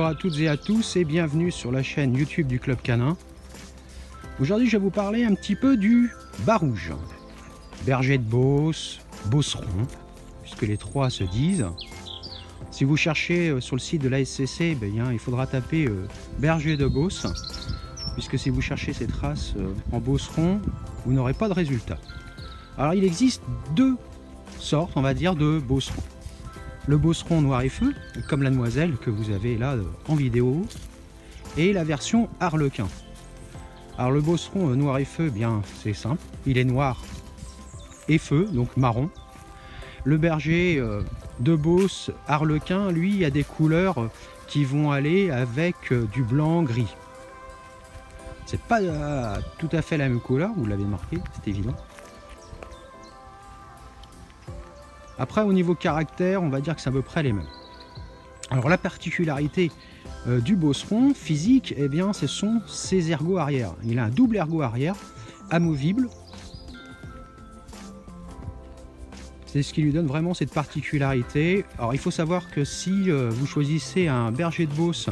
Bonjour à toutes et à tous et bienvenue sur la chaîne YouTube du Club Canin. Aujourd'hui je vais vous parler un petit peu du bas rouge, berger de Beauce, beauceron, puisque les trois se disent. Si vous cherchez sur le site de la SCC, il faudra taper berger de Beauce, puisque si vous cherchez cette race en beauceron, vous n'aurez pas de résultat. Alors il existe deux sortes, on va dire, de beauceron. Le beauceron noir et feu, comme la demoiselle que vous avez là en vidéo, et la version harlequin. Alors le beauceron noir et feu, c'est simple, il est noir et feu, donc marron. Le berger de Beauce harlequin, lui, a des couleurs qui vont aller avec du blanc gris. C'est pas tout à fait la même couleur, vous l'avez marqué, c'est évident. Après, au niveau caractère, on va dire que c'est à peu près les mêmes. Alors la particularité du beauceron physique, ce sont ses ergots arrière. Il a un double ergot arrière, amovible. C'est ce qui lui donne vraiment cette particularité. Alors il faut savoir que si vous choisissez un berger de Beauce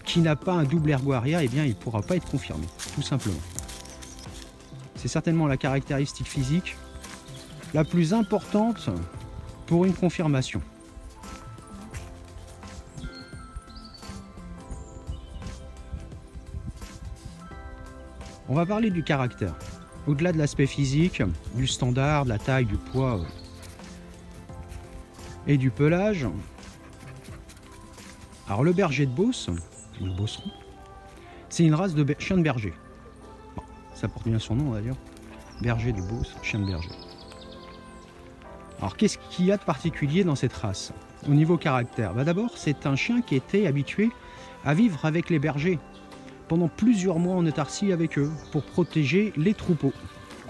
qui n'a pas un double ergot arrière, il ne pourra pas être confirmé, tout simplement. C'est certainement la caractéristique physique la plus importante pour une confirmation. On va parler du caractère. Au-delà de l'aspect physique, du standard, de la taille, du poids et du pelage. Alors le berger de Beauce, le beauceron, c'est une race de chien de berger. Bon, ça porte bien son nom d'ailleurs. Berger de Beauce, chien de berger. Alors qu'est-ce qu'il y a de particulier dans cette race au niveau caractère? D'abord, c'est un chien qui était habitué à vivre avec les bergers pendant plusieurs mois en autarcie avec eux pour protéger les troupeaux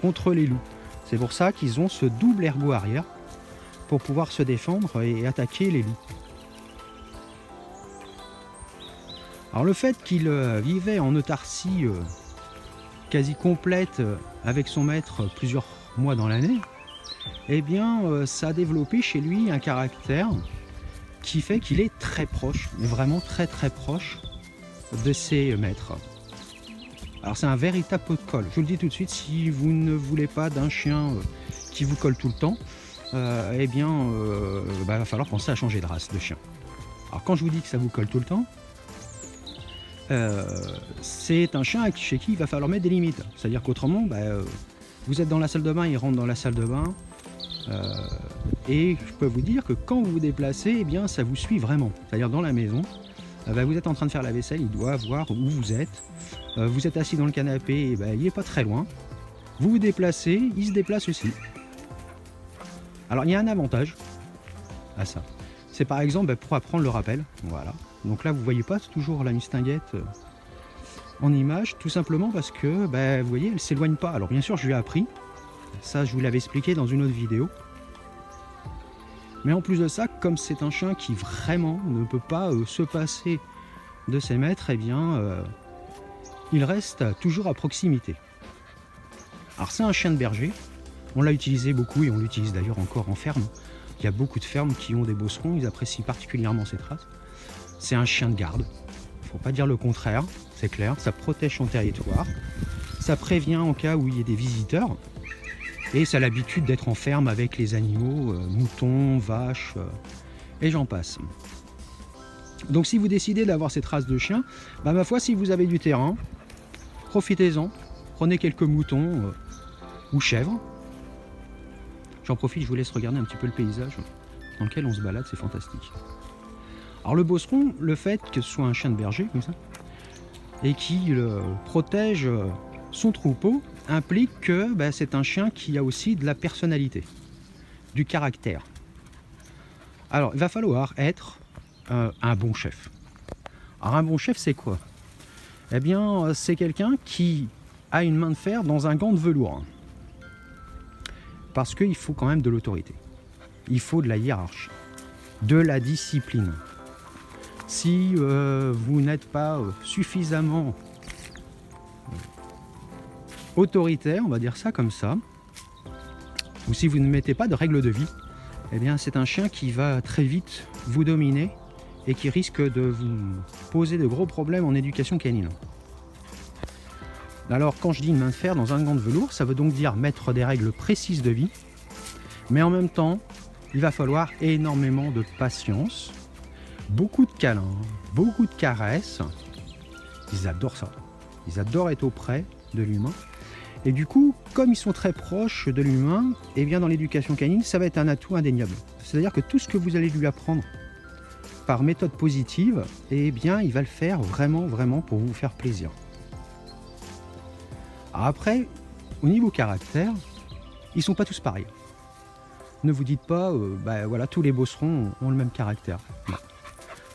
contre les loups. C'est pour ça qu'ils ont ce double ergot arrière pour pouvoir se défendre et attaquer les loups. Alors le fait qu'il vivait en autarcie quasi complète avec son maître plusieurs mois dans l'année, ça a développé chez lui un caractère qui fait qu'il est très proche, mais vraiment très très proche de ses maîtres. Alors c'est un véritable pot de colle. Je vous le dis tout de suite, si vous ne voulez pas d'un chien qui vous colle tout le temps, va falloir penser à changer de race de chien. Alors quand je vous dis que ça vous colle tout le temps, c'est un chien chez qui il va falloir mettre des limites. C'est-à-dire qu'autrement, vous êtes dans la salle de bain, il rentre dans la salle de bain, et je peux vous dire que quand vous vous déplacez, ça vous suit vraiment. C'est-à-dire dans la maison, vous êtes en train de faire la vaisselle, il doit voir où vous êtes. Vous êtes assis dans le canapé, il n'est pas très loin. Vous vous déplacez, il se déplace aussi. Alors il y a un avantage à ça. C'est par exemple pour apprendre le rappel. Voilà. Donc là vous voyez pas toujours la mistinguette en image, tout simplement parce que vous voyez, elle s'éloigne pas. Alors bien sûr je lui ai appris. Ça, je vous l'avais expliqué dans une autre vidéo. Mais en plus de ça, comme c'est un chien qui vraiment ne peut pas se passer de ses maîtres, il reste toujours à proximité. Alors c'est un chien de berger. On l'a utilisé beaucoup et on l'utilise d'ailleurs encore en ferme. Il y a beaucoup de fermes qui ont des beaucerons, ils apprécient particulièrement cette race. C'est un chien de garde. Il ne faut pas dire le contraire, c'est clair. Ça protège son territoire. Ça prévient en cas où il y a des visiteurs. Et ça a l'habitude d'être en ferme avec les animaux, moutons, vaches, et j'en passe. Donc si vous décidez d'avoir cette race de chien, ma foi, si vous avez du terrain, profitez-en. Prenez quelques moutons ou chèvres. J'en profite, je vous laisse regarder un petit peu le paysage dans lequel on se balade, c'est fantastique. Alors le beauceron, le fait que ce soit un chien de berger, comme ça, et qu'il protège son troupeau, implique que c'est un chien qui a aussi de la personnalité, du caractère. Alors il va falloir être un bon chef. Alors un bon chef, c'est quoi? C'est quelqu'un qui a une main de fer dans un gant de velours. Parce qu'il faut quand même de l'autorité. Il faut de la hiérarchie, de la discipline. Si vous n'êtes pas suffisamment autoritaire, on va dire ça comme ça, ou si vous ne mettez pas de règles de vie, c'est un chien qui va très vite vous dominer et qui risque de vous poser de gros problèmes en éducation canine. Alors quand je dis une main de fer dans un gant de velours, ça veut donc dire mettre des règles précises de vie, mais en même temps, il va falloir énormément de patience, beaucoup de câlins, beaucoup de caresses. Ils adorent ça. Ils adorent être auprès de l'humain. Et du coup, comme ils sont très proches de l'humain, et bien dans l'éducation canine, ça va être un atout indéniable. C'est-à-dire que tout ce que vous allez lui apprendre par méthode positive, eh bien, il va le faire vraiment, vraiment pour vous faire plaisir. Alors après, au niveau caractère, ils sont pas tous pareils. Ne vous dites pas, voilà, tous les bosserons ont le même caractère. Non.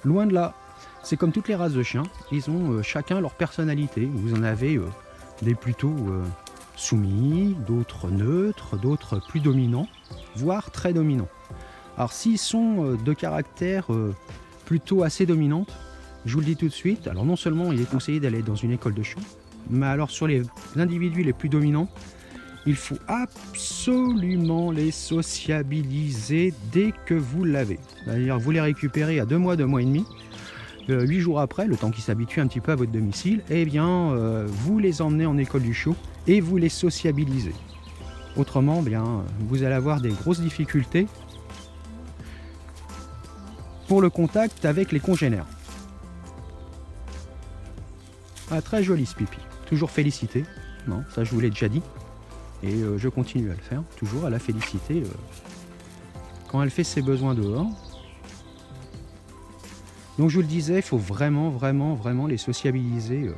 Loin de là. C'est comme toutes les races de chiens, ils ont chacun leur personnalité. Vous en avez des plutôt soumis, d'autres neutres, d'autres plus dominants, voire très dominants. Alors s'ils sont de caractère plutôt assez dominante, je vous le dis tout de suite, alors non seulement il est conseillé d'aller dans une école de chiens, mais alors sur les individus les plus dominants, il faut absolument les sociabiliser dès que vous l'avez. C'est-à-dire vous les récupérez à 2 mois, 2 mois et demi, 8 jours après, le temps qu'ils s'habituent un petit peu à votre domicile, eh bien, vous les emmenez en école du chiot et vous les sociabilisez. Autrement, bien, vous allez avoir des grosses difficultés pour le contact avec les congénères. Ah, très joli ce pipi. Toujours félicité. Non, ça je vous l'ai déjà dit. Et je continue à le faire, toujours à la féliciter quand elle fait ses besoins dehors. Donc je vous le disais, il faut vraiment, vraiment, vraiment les sociabiliser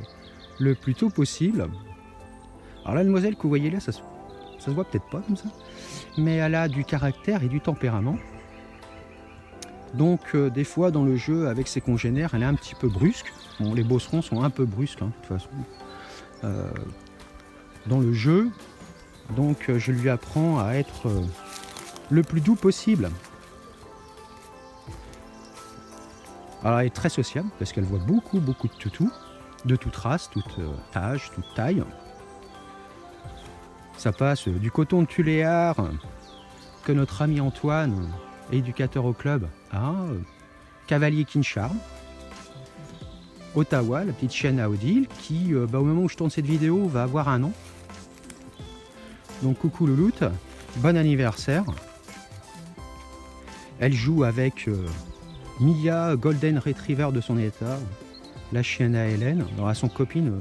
le plus tôt possible. Alors la demoiselle que vous voyez là, ça se voit peut-être pas comme ça, mais elle a du caractère et du tempérament. Donc des fois dans le jeu avec ses congénères, elle est un petit peu brusque. Bon, les bosserons sont un peu brusques, hein, de toute façon. Dans le jeu, donc je lui apprends à être le plus doux possible. Alors elle est très sociable parce qu'elle voit beaucoup de toutous, de toute race, toute âge, toute taille. Ça passe du coton de Tuléar que notre ami Antoine, éducateur au club, a Cavalier Kinshar, Ottawa, la petite chienne à Odile, qui au moment où je tourne cette vidéo va avoir 1 an. Donc coucou Louloute, bon anniversaire. Elle joue avec Mia, Golden Retriever de son état, la chienne à Hélène. Alors à son copine,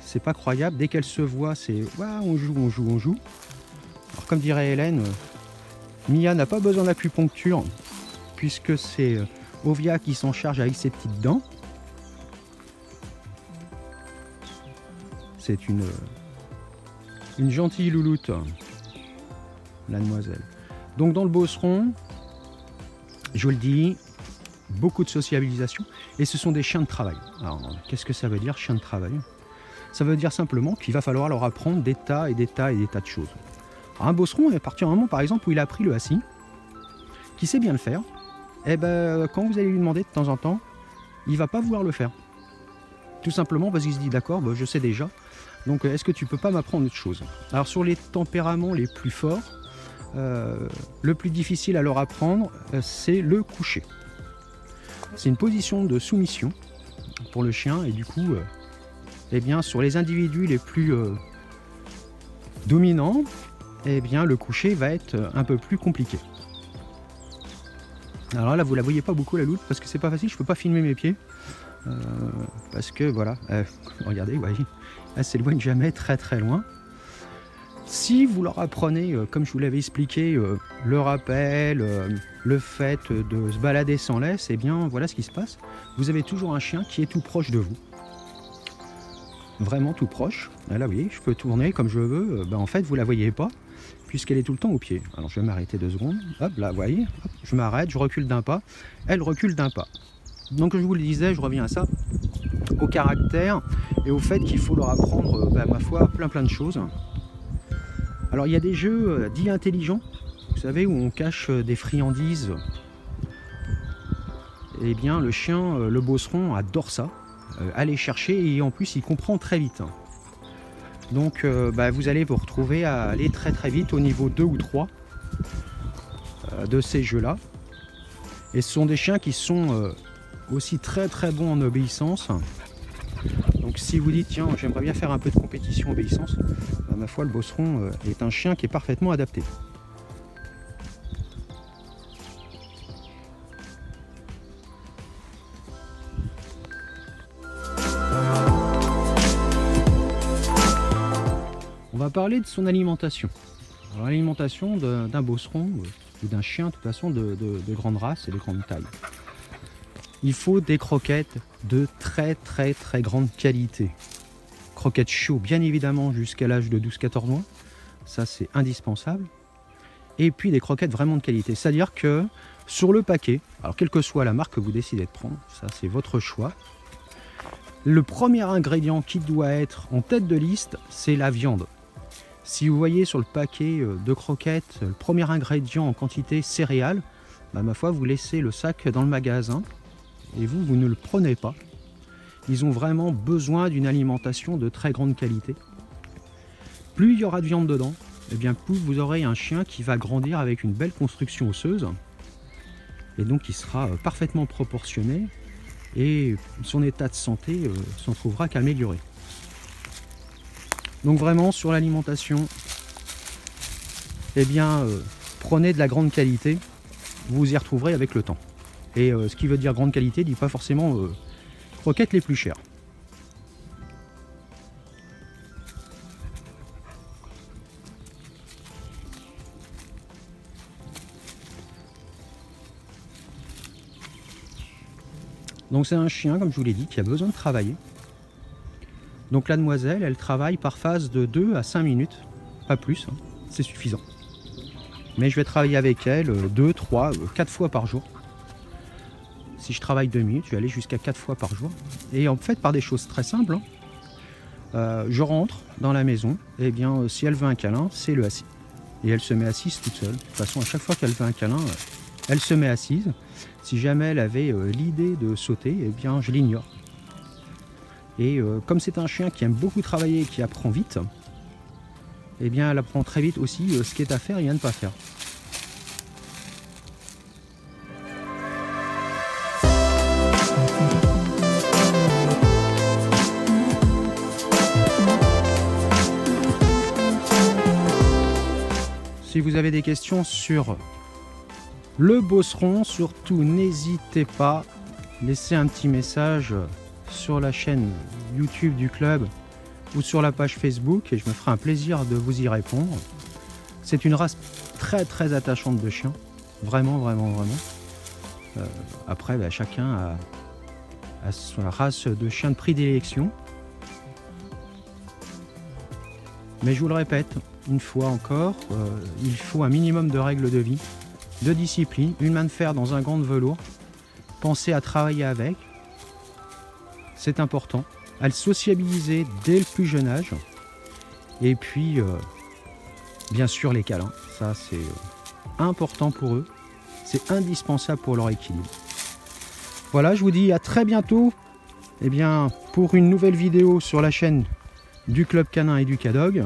c'est pas croyable. Dès qu'elle se voit, c'est on joue. Alors comme dirait Hélène, Mia n'a pas besoin d'acupuncture puisque c'est Ovia qui s'en charge avec ses petites dents. C'est une gentille louloute, la demoiselle. Donc dans le bosseron, je vous le dis, beaucoup de sociabilisation et ce sont des chiens de travail. Alors qu'est-ce que ça veut dire, chien de travail? Ça veut dire simplement qu'il va falloir leur apprendre des tas et des tas et des tas de choses. Alors, un bosseron, à partir du moment par exemple où il a appris le assis, qui sait bien le faire, et quand vous allez lui demander de temps en temps, il va pas vouloir le faire. Tout simplement parce qu'il se dit d'accord, je sais déjà, donc est-ce que tu peux pas m'apprendre autre chose? Alors sur les tempéraments les plus forts, le plus difficile à leur apprendre, c'est le coucher. C'est une position de soumission pour le chien et du coup, eh bien, sur les individus les plus dominants, eh bien, le coucher va être un peu plus compliqué. Alors là, vous la voyez pas beaucoup la loupe parce que c'est pas facile, je peux pas filmer mes pieds. Parce que voilà, regardez, vous voyez, elle s'éloigne jamais très très loin. Si vous leur apprenez, comme je vous l'avais expliqué, le rappel, le fait de se balader sans laisse, eh bien voilà ce qui se passe. Vous avez toujours un chien qui est tout proche de vous. Vraiment tout proche. Là, vous voyez, je peux tourner comme je veux. En fait, vous la voyez pas, puisqu'elle est tout le temps au pied. Alors je vais m'arrêter 2 secondes. Hop, là, vous voyez, hop, je m'arrête, je recule d'un pas. Elle recule d'un pas. Donc je vous le disais, je reviens à ça, au caractère et au fait qu'il faut leur apprendre, ma foi, plein de choses. Alors il y a des jeux dits intelligents, vous savez, où on cache des friandises. Eh bien le chien, le bosseron adore ça, aller chercher et en plus il comprend très vite. Donc vous allez vous retrouver à aller très très vite au niveau 2 ou 3 de ces jeux-là. Et ce sont des chiens qui sont aussi très très bons en obéissance. Donc si vous dites tiens j'aimerais bien faire un peu de compétition obéissance, bah, ma foi le bosseron est un chien qui est parfaitement adapté. On va parler de son alimentation. Alors l'alimentation d'un bosseron ou d'un chien de toute façon de grande race et de grande taille. Il faut des croquettes de très grande qualité. Croquettes chaudes bien évidemment jusqu'à l'âge de 12-14 mois. Ça c'est indispensable. Et puis des croquettes vraiment de qualité. C'est-à-dire que sur le paquet, alors quelle que soit la marque que vous décidez de prendre, ça c'est votre choix. Le premier ingrédient qui doit être en tête de liste, c'est la viande. Si vous voyez sur le paquet de croquettes, le premier ingrédient en quantité céréales, bah, ma foi, vous laissez le sac dans le magasin et vous ne le prenez pas. Ils ont vraiment besoin d'une alimentation de très grande qualité. Plus il y aura de viande dedans, et bien plus vous aurez un chien qui va grandir avec une belle construction osseuse et donc il sera parfaitement proportionné et son état de santé s'en trouvera qu'améliorer. Donc vraiment sur l'alimentation, eh bien prenez de la grande qualité, vous vous y retrouverez avec le temps. Et ce qui veut dire grande qualité dit pas forcément croquettes les plus chères. Donc c'est un chien, comme je vous l'ai dit, qui a besoin de travailler. Donc la demoiselle, elle travaille par phase de 2 à 5 minutes, pas plus, hein, c'est suffisant. Mais je vais travailler avec elle 2, 3, 4 fois par jour. Si je travaille 2 minutes, je vais aller jusqu'à 4 fois par jour. Et en fait, par des choses très simples, je rentre dans la maison, et bien si elle veut un câlin, c'est le assis. Et elle se met assise toute seule. De toute façon, à chaque fois qu'elle veut un câlin, elle se met assise. Si jamais elle avait l'idée de sauter, eh bien je l'ignore. Et comme c'est un chien qui aime beaucoup travailler et qui apprend vite, eh bien elle apprend très vite aussi ce qui est à faire et à ne pas faire. Si vous avez des questions sur le bosseron, surtout n'hésitez pas, laissez un petit message sur la chaîne YouTube du club ou sur la page Facebook et je me ferai un plaisir de vous y répondre. C'est une race très attachante de chien, vraiment. Après, bah, chacun a sa race de chien de prédilection. Mais je vous le répète, une fois encore, il faut un minimum de règles de vie, de discipline, une main de fer dans un gant de velours, pensez à travailler avec, c'est important, à le sociabiliser dès le plus jeune âge, et puis bien sûr les câlins, ça c'est important pour eux, c'est indispensable pour leur équilibre. Voilà, je vous dis à très bientôt, eh bien, pour une nouvelle vidéo sur la chaîne du Club Canin et du Cadog.